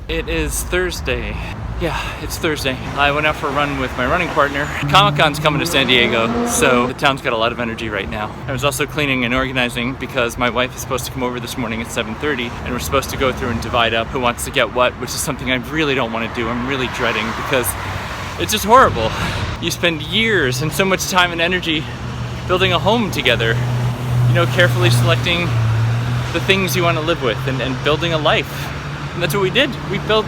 It is Thursday. Yeah, it's Thursday. I went out for a run with my running partner. Comic-Con's coming to San Diego, so the town's got a lot of energy right now. I was also cleaning and organizing because my wife is supposed to come over this morning at 7:30, and we're supposed to go through and divide up who wants to get what, which is something I really don't want to do. I'm really dreading because it's just horrible. You spend years and so much time and energy building a home together, you know, carefully selecting the things you want to live with and building a life. And that's what we did. We built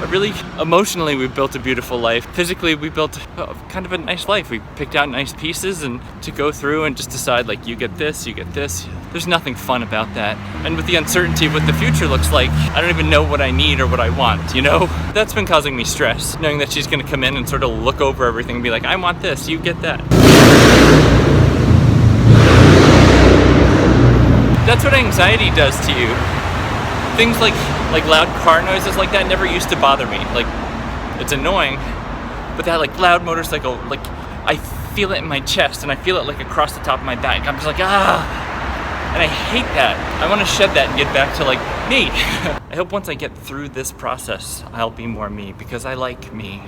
emotionally, we built a beautiful life. Physically, we built kind of a nice life. We picked out nice pieces and to go through and just decide, like, you get this, you get this. There's nothing fun about that. And with the uncertainty of what the future looks like, I don't even know what I need or what I want, you know? That's been causing me stress, knowing that she's gonna come in and sort of look over everything and be like, I want this, you get that. That's what anxiety does to you. Things like loud car noises like that never used to bother me. Like, it's annoying, but that like loud motorcycle, like I feel it in my chest and I feel it like across the top of my back. I'm just like, and I hate that. I want to shed that and get back to like me. I hope once I get through this process, I'll be more me because I like me.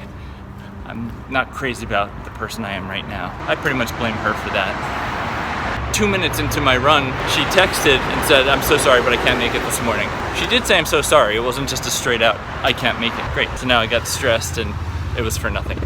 I'm not crazy about the person I am right now. I pretty much blame her for that. 2 minutes into my run, she texted and said, I'm so sorry, but I can't make it this morning. She did say I'm so sorry. It wasn't just a straight out, I can't make it. Great. So now I got stressed and it was for nothing.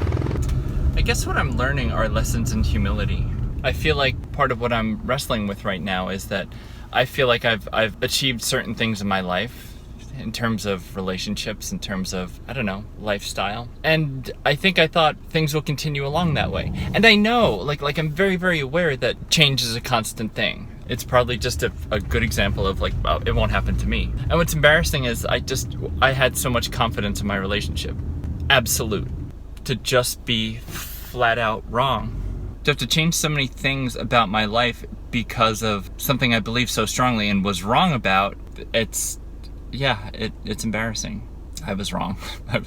I guess what I'm learning are lessons in humility. I feel like part of what I'm wrestling with right now is that I feel like I've achieved certain things in my life in terms of relationships, in terms of, I don't know, lifestyle. And I thought things will continue along that way. And I know, like I'm very, very aware that change is a constant thing. It's probably just a good example of like, well, it won't happen to me. And what's embarrassing is I had so much confidence in my relationship. Absolute. To just be flat out wrong. To have to change so many things about my life because of something I believe so strongly and was wrong about, it's embarrassing. I was wrong. I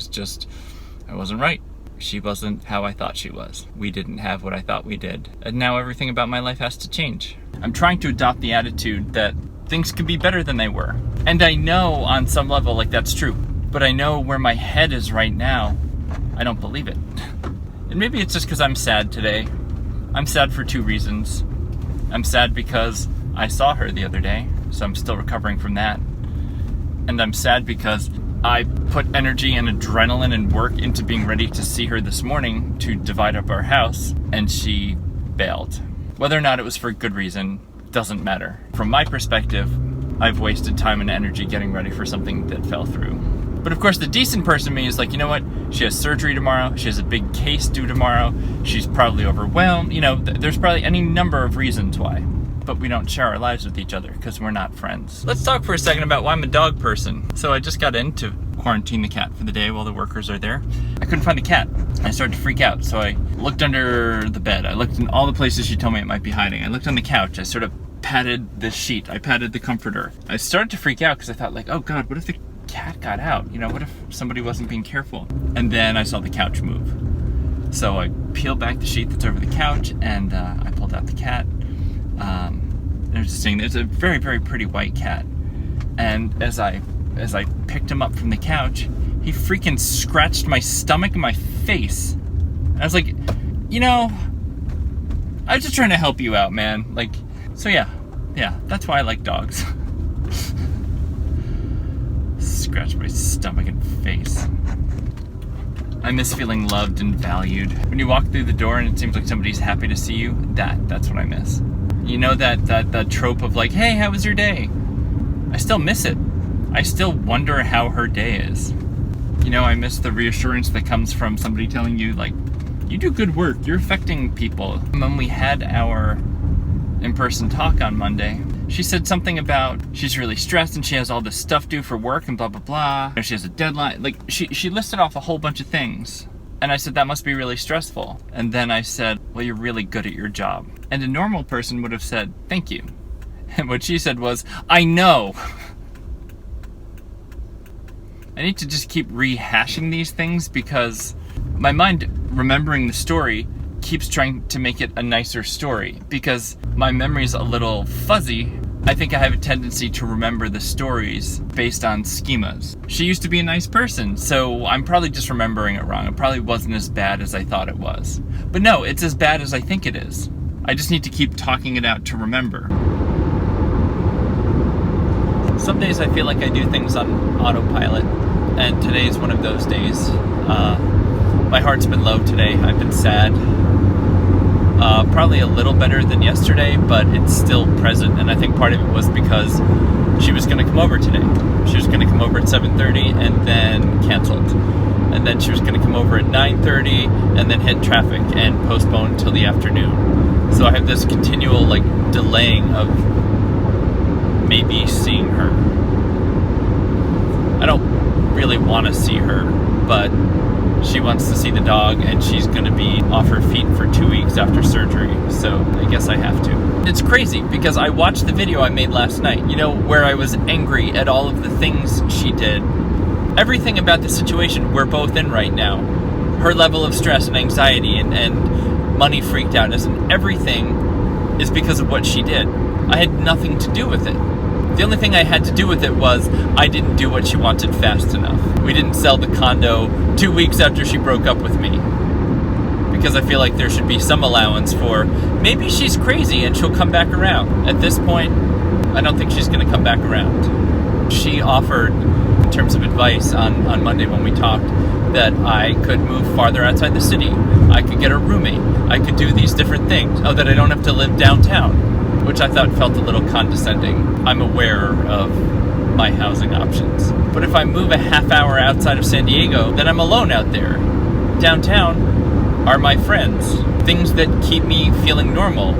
wasn't right. She wasn't how I thought she was. We didn't have what I thought we did. And now everything about my life has to change. I'm trying to adopt the attitude that things could be better than they were. And I know on some level, like, that's true. But I know where my head is right now, I don't believe it. And maybe it's just because I'm sad today. I'm sad for 2 reasons. I'm sad because I saw her the other day, so I'm still recovering from that. And I'm sad because I put energy and adrenaline and work into being ready to see her this morning to divide up our house, and she bailed. Whether or not it was for a good reason doesn't matter. From my perspective, I've wasted time and energy getting ready for something that fell through. But of course, the decent person in me is like, you know what? She has surgery tomorrow. She has a big case due tomorrow. She's probably overwhelmed. You know, there's probably any number of reasons why. But we don't share our lives with each other because we're not friends. Let's talk for a second about why I'm a dog person. So I just got in to quarantine the cat for the day while the workers are there. I couldn't find the cat. I started to freak out. So I looked under the bed. I looked in all the places she told me it might be hiding. I looked on the couch. I sort of patted the sheet. I patted the comforter. I started to freak out because I thought, like, oh God, what if the cat got out? You know, what if somebody wasn't being careful? And then I saw the couch move. So I peeled back the sheet that's over the couch and I pulled out the cat. I was just saying, there's a very, very pretty white cat. And as I picked him up from the couch, he freaking scratched my stomach and my face. And I was like, you know, I was just trying to help you out, man. Like, so yeah, that's why I like dogs. Scratch my stomach and face. I miss feeling loved and valued. When you walk through the door and it seems like somebody's happy to see you, that's what I miss. You know, that trope of like, hey, how was your day? I still miss it. I still wonder how her day is. You know, I miss the reassurance that comes from somebody telling you, like, you do good work, you're affecting people. When we had our in-person talk on Monday, she said something about she's really stressed and she has all this stuff due for work and blah, blah, blah. She has a deadline. Like, she listed off a whole bunch of things. And I said, that must be really stressful. And then I said, well, you're really good at your job. And a normal person would have said, thank you. And what she said was, I know. I need to just keep rehashing these things because my mind, remembering the story, keeps trying to make it a nicer story because my memory's a little fuzzy I think I have a tendency to remember the stories based on schemas. She used to be a nice person, so I'm probably just remembering it wrong. It probably wasn't as bad as I thought it was. But no, it's as bad as I think it is. I just need to keep talking it out to remember. Some days I feel like I do things on autopilot, and today's one of those days. My heart's been low today. I've been sad. Probably a little better than yesterday, but it's still present, and I think part of it was because she was going to come over today. She was going to come over at 7:30 and then canceled. And then she was going to come over at 9:30 and then hit traffic and postpone until the afternoon. So I have this continual delaying of maybe seeing her. I don't really want to see her, but she wants to see the dog, and she's going to be off her feet for 2 weeks after surgery, so I guess I have to. It's crazy, because I watched the video I made last night, where I was angry at all of the things she did. Everything about the situation we're both in right now, her level of stress and anxiety and money freaked outness and everything is because of what she did. I had nothing to do with it. The only thing I had to do with it was I didn't do what she wanted fast enough. We didn't sell the condo 2 weeks after she broke up with me. Because I feel like there should be some allowance for maybe she's crazy and she'll come back around. At this point, I don't think she's going to come back around. She offered, in terms of advice on Monday when we talked, that I could move farther outside the city. I could get a roommate. I could do these different things. Oh, that I don't have to live downtown. Which I thought felt a little condescending. I'm aware of my housing options. But if I move a half hour outside of San Diego, then I'm alone out there. Downtown are my friends. Things that keep me feeling normal.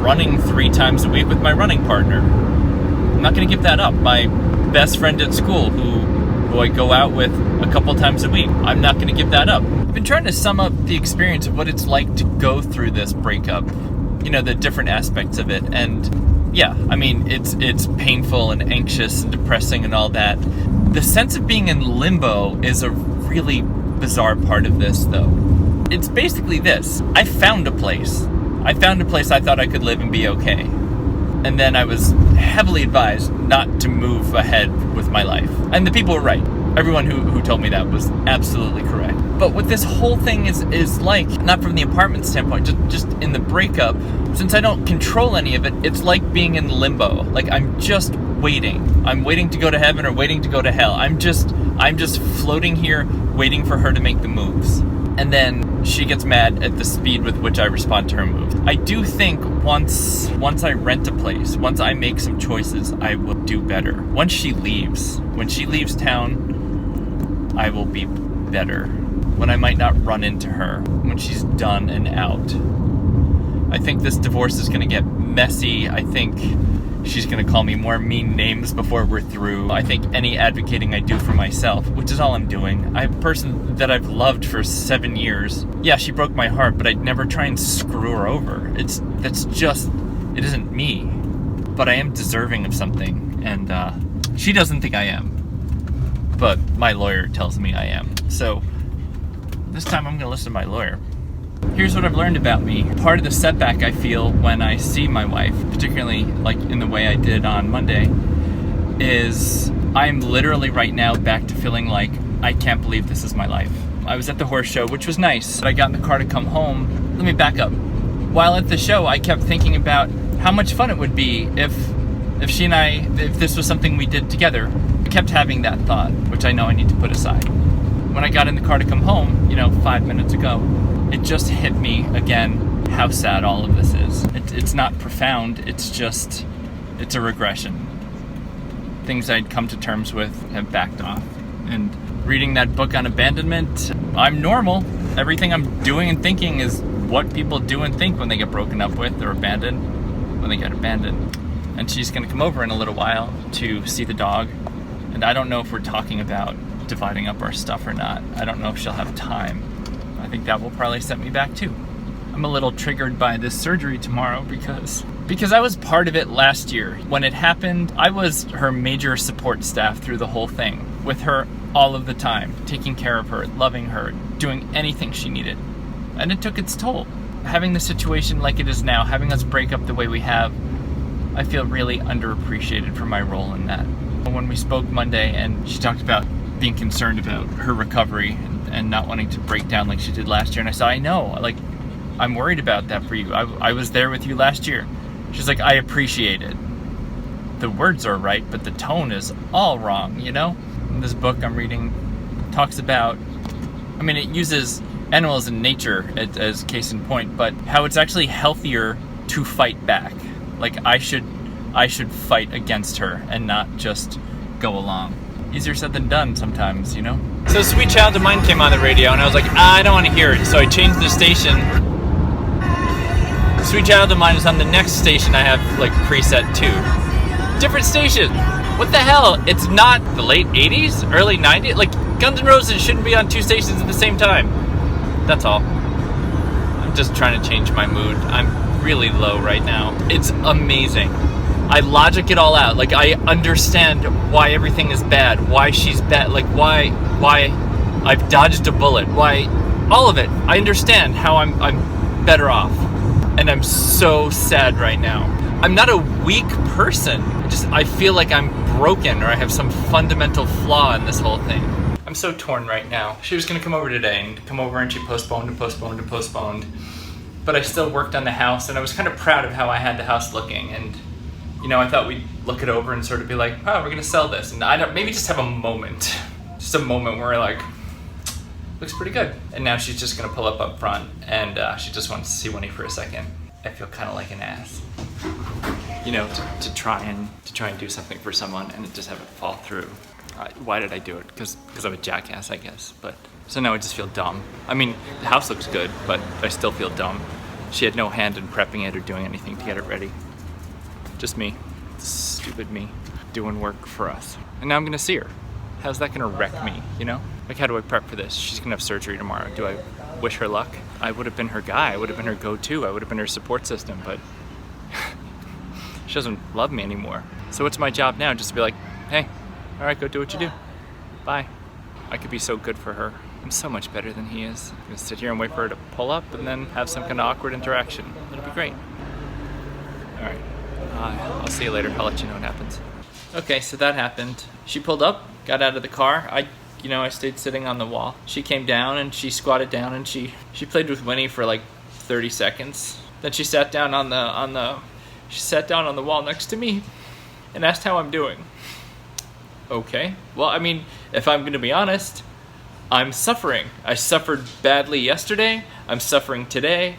Running 3 times a week with my running partner. I'm not going to give that up. My best friend at school who I go out with a couple times a week. I'm not going to give that up. I've been trying to sum up the experience of what it's like to go through this breakup. The different aspects of it, and yeah, I mean, it's painful and anxious and depressing and all that. The sense of being in limbo is a really bizarre part of this, though. It's basically this. I found a place I thought I could live and be okay, and then I was heavily advised not to move ahead with my life, and the people were right. Everyone who told me that was absolutely correct. But what this whole thing is like, not from the apartment standpoint, just in the breakup, since I don't control any of it, it's like being in limbo. Like I'm just waiting. I'm waiting to go to heaven or waiting to go to hell. I'm just floating here, waiting for her to make the moves. And then she gets mad at the speed with which I respond to her moves. I do think once I rent a place, once I make some choices, I will do better. When she leaves town, I will be better. When I might not run into her, when she's done and out. I think this divorce is going to get messy. I think she's going to call me more mean names before we're through. I think any advocating I do for myself, which is all I'm doing. I'm a person that I've loved for 7 years. Yeah, she broke my heart, but I'd never try and screw her over. It isn't me. But I am deserving of something, and she doesn't think I am. But my lawyer tells me I am. So this time I'm going to listen to my lawyer. Here's what I've learned about me. Part of the setback I feel when I see my wife, particularly like in the way I did on Monday, is I'm literally right now back to feeling like I can't believe this is my life. I was at the horse show, which was nice. I got in the car to come home. Let me back up. While at the show, I kept thinking about how much fun it would be if she and I, if this was something we did together. I kept having that thought, which I know I need to put aside. When I got in the car to come home, 5 minutes ago, it just hit me again how sad all of this is. It's not profound, it's a regression. Things I'd come to terms with have backed off. And reading that book on abandonment, I'm normal. Everything I'm doing and thinking is what people do and think when they get broken up with or abandoned, when they get abandoned. And she's gonna come over in a little while to see the dog. And I don't know if we're talking about dividing up our stuff or not. I don't know if she'll have time. I think that will probably set me back too. I'm a little triggered by this surgery tomorrow because I was part of it last year. When it happened, I was her major support staff through the whole thing, with her all of the time, taking care of her, loving her, doing anything she needed. And it took its toll. Having the situation like it is now, having us break up the way we have, I feel really underappreciated for my role in that. When we spoke Monday and she talked about being concerned about her recovery and not wanting to break down like she did last year, and I said, I know, like, I'm worried about that for you. I was there with you last year. She's like, I appreciate it. The words are right, but the tone is all wrong, you know? And this book I'm reading talks about, I mean, it uses animals in nature as case in point, but how it's actually healthier to fight back. Like, I should fight against her and not just go along. Easier said than done sometimes, you know? So Sweet Child of Mine came on the radio, and I was like, I don't want to hear it. So I changed the station. Sweet Child of Mine is on the next station I have, like, preset too. Different station. What the hell? It's not the late 80s? Early 90s? Like, Guns N' Roses shouldn't be on two stations at the same time. That's all. I'm just trying to change my mood. I'm really low right now. It's amazing. I logic it all out. Like, I understand why everything is bad, why she's bad, like why I've dodged a bullet, why all of it. I understand how I'm better off. And I'm so sad right now. I'm not a weak person. I feel like I'm broken, or I have some fundamental flaw in this whole thing. I'm so torn right now. She was gonna come over today and she postponed and postponed and postponed. But I still worked on the house, and I was kind of proud of how I had the house looking. And you know, I thought we'd look it over and sort of be like, oh, we're gonna sell this. And maybe just have a moment. Just a moment where like, looks pretty good. And now she's just gonna pull up front, and she just wants to see Winnie for a second. I feel kind of like an ass. You know, to try and do something for someone and just have it fall through. Why did I do it? Because I'm a jackass, I guess. But so now I just feel dumb. I mean, the house looks good, but I still feel dumb. She had no hand in prepping it or doing anything to get it ready. Just me, stupid me, doing work for us. And now I'm gonna see her. How's that gonna wreck me, you know? Like, how do I prep for this? She's gonna have surgery tomorrow. Do I wish her luck? I would have been her guy. I would have been her go-to. I would have been her support system, but she doesn't love me anymore. So what's my job now? Just to be like, hey, all right, go do what you do. Bye. I could be so good for her. I'm so much better than he is. I'm gonna sit here and wait for her to pull up and then have some kind of awkward interaction. It'll be great. All right. I'll see you later. I'll let you know what happens. Okay, so that happened. She pulled up, got out of the car. I stayed sitting on the wall. She came down and she squatted down and she played with Winnie for like 30 seconds. Then she sat down on the wall next to me and asked how I'm doing. Okay. Well, I mean, if I'm going to be honest, I'm suffering. I suffered badly yesterday. I'm suffering today.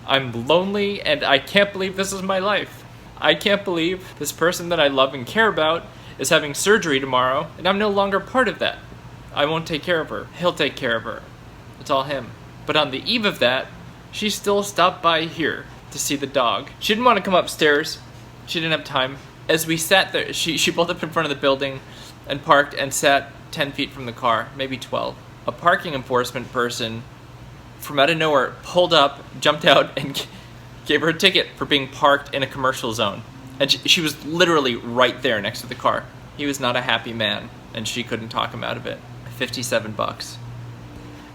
I'm lonely, and I can't believe this is my life. I can't believe this person that I love and care about is having surgery tomorrow, and I'm no longer part of that. I won't take care of her. He'll take care of her. It's all him. But on the eve of that, she still stopped by here to see the dog. She didn't want to come upstairs. She didn't have time. As we sat there, she pulled up in front of the building and parked and sat 10 feet from the car, maybe 12. A parking enforcement person from out of nowhere pulled up, jumped out, and gave her a ticket for being parked in a commercial zone. And she was literally right there next to the car. He was not a happy man, and she couldn't talk him out of it. $57.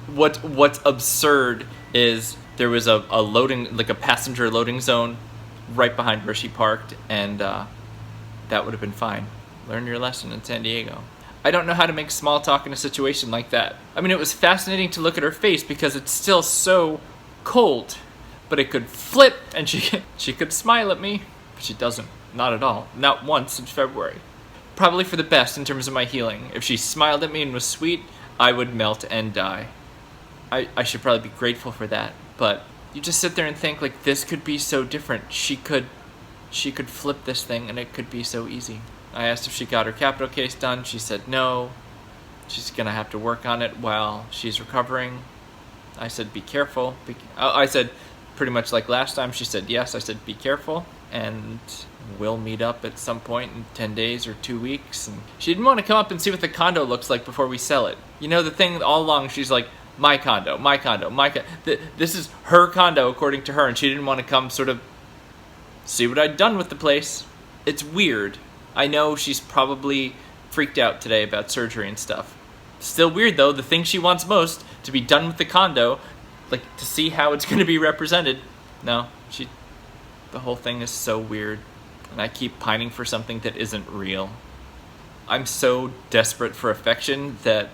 What's absurd is there was a loading, like a passenger loading zone right behind where she parked, and that would have been fine. Learn your lesson in San Diego. I don't know how to make small talk in a situation like that. I mean, it was fascinating to look at her face because it's still so cold, but it could flip and she could smile at me, but she doesn't. Not at all. Not once in February. Probably for the best in terms of my healing. If she smiled at me and was sweet, I would melt and die. I should probably be grateful for that, but you just sit there and think, like, this could be so different. She could flip this thing and it could be so easy. I asked if she got her capital case done. She said no. She's going to have to work on it while she's recovering. I said, be careful. I said, pretty much like last time. She said yes. I said, be careful. And we'll meet up at some point in 10 days or 2 weeks. And she didn't want to come up and see what the condo looks like before we sell it. You know, the thing all along, she's like, my condo, my condo, my condo. This is her condo, according to her. And she didn't want to come sort of see what I'd done with the place. It's weird. I know she's probably freaked out today about surgery and stuff. Still weird, though. The thing she wants most, to be done with the condo, like, to see how it's going to be represented. No, the whole thing is so weird. and I keep pining for something that isn't real. I'm so desperate for affection that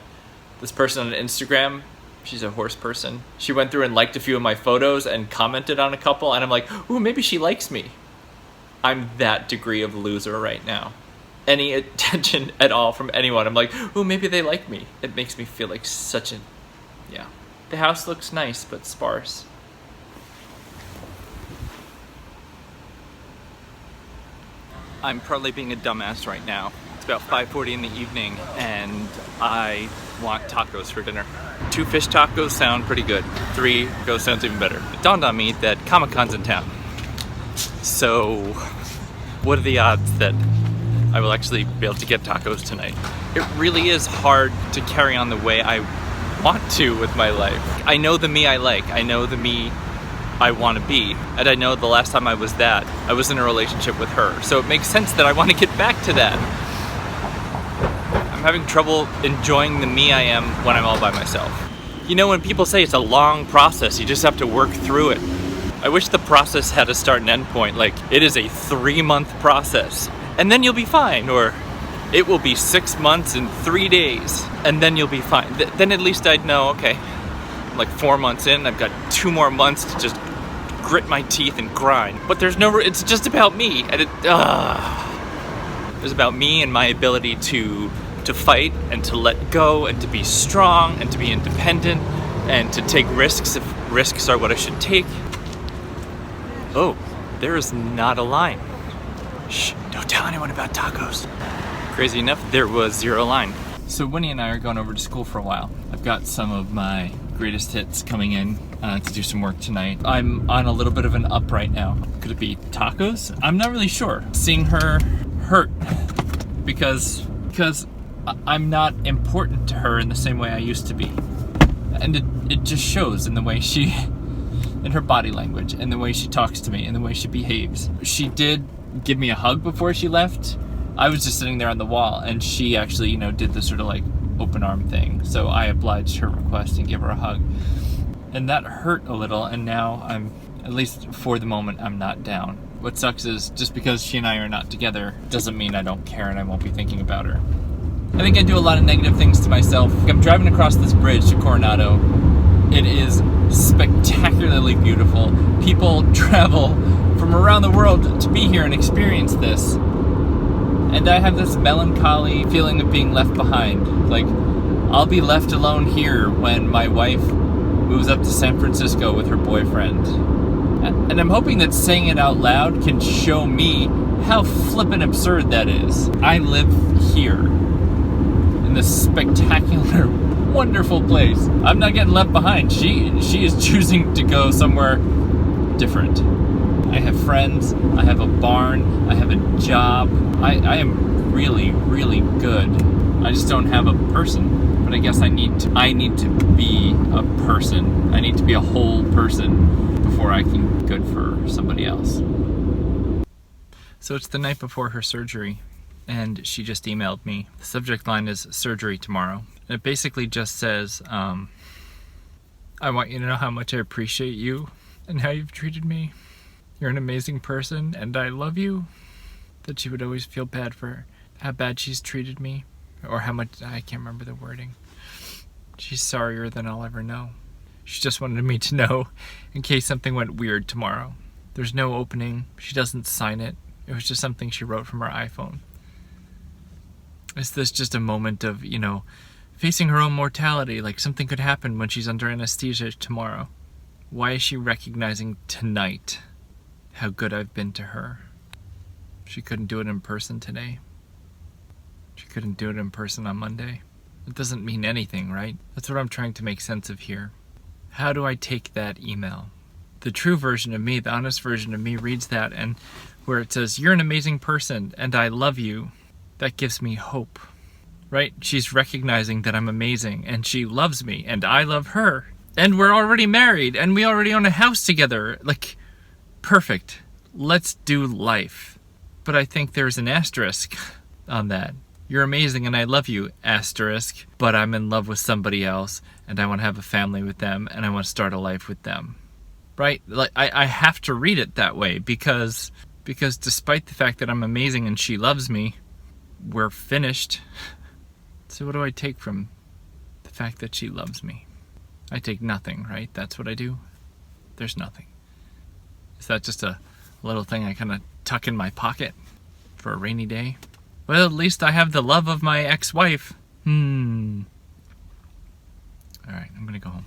this person on Instagram, she's a horse person, she went through and liked a few of my photos and commented on a couple, and I'm like, ooh, maybe she likes me. I'm that degree of loser right now. Any attention at all from anyone, I'm like, ooh, maybe they like me. It makes me feel like such a... yeah. The house looks nice, but sparse. I'm probably being a dumbass right now. It's about 5:40 in the evening, and I want tacos for dinner. 2 fish tacos sound pretty good. 3 go sounds even better. It dawned on me that Comic-Con's in town. So, what are the odds that I will actually be able to get tacos tonight? It really is hard to carry on the way I want to with my life. I know the me I like. I know the me I want to be. And I know the last time I was that, I was in a relationship with her. So it makes sense that I want to get back to that. I'm having trouble enjoying the me I am when I'm all by myself. You know, when people say it's a long process, you just have to work through it. I wish the process had a start and end point, like it is a 3-month process, and then you'll be fine, or it will be 6 months and 3 days, and then you'll be fine. Then at least I'd know, okay, I'm like 4 months in, I've got 2 more months to just grit my teeth and grind. But there's no, it's just about me, and it's about me and my ability to fight and to let go and to be strong and to be independent and to take risks if risks are what I should take. Oh, there is not a line. Shh, don't tell anyone about tacos. Crazy enough, there was 0 line. So Winnie and I are going over to school for a while. I've got some of my greatest hits coming in to do some work tonight. I'm on a little bit of an up right now. Could it be tacos? I'm not really sure. Seeing her hurt because I'm not important to her in the same way I used to be. And it just shows in the way she, in her body language, and the way she talks to me, and the way she behaves. She did give me a hug before she left. I was just sitting there on the wall, and she actually, did the sort of like open arm thing. So I obliged her request and gave her a hug. And that hurt a little, and now I'm, at least for the moment, I'm not down. What sucks is just because she and I are not together doesn't mean I don't care and I won't be thinking about her. I think I do a lot of negative things to myself. I'm driving across this bridge to Coronado. It is spectacularly beautiful. People travel from around the world to be here and experience this. And I have this melancholy feeling of being left behind. Like, I'll be left alone here when my wife moves up to San Francisco with her boyfriend. And I'm hoping that saying it out loud can show me how flippin' absurd that is. I live here in this spectacular, wonderful place. I'm not getting left behind. She is choosing to go somewhere different. I have friends, I have a barn, I have a job. I am really, really good. I just don't have a person. But I guess I need to be a person. I need to be a whole person before I can be good for somebody else. So it's the night before her surgery, and she just emailed me. The subject line is surgery tomorrow. And it basically just says, I want you to know how much I appreciate you and how you've treated me. You're an amazing person, and I love you. That she would always feel bad for how bad she's treated me, or how much, I can't remember the wording. She's sorrier than I'll ever know. She just wanted me to know in case something went weird tomorrow. There's no opening. She doesn't sign it. It was just something she wrote from her iPhone. Is this just a moment of, facing her own mortality, like something could happen when she's under anesthesia tomorrow? Why is she recognizing tonight how good I've been to her? She couldn't do it in person today. She couldn't do it in person on Monday. It doesn't mean anything, right? That's what I'm trying to make sense of here. How do I take that email? The true version of me, the honest version of me reads that, and where it says, you're an amazing person and I love you, that gives me hope, right? She's recognizing that I'm amazing and she loves me and I love her and we're already married and we already own a house together. Like, perfect. Let's do life. But I think there's an asterisk on that. You're amazing and I love you, asterisk, but I'm in love with somebody else and I want to have a family with them and I want to start a life with them. Right? Like, I have to read it that way because Because despite the fact that I'm amazing and she loves me, we're finished. So what do I take from the fact that she loves me? I take nothing, right? That's what I do? There's nothing. Is that just a little thing I kind of tuck in my pocket for a rainy day? Well, at least I have the love of my ex-wife. All right, I'm gonna go home.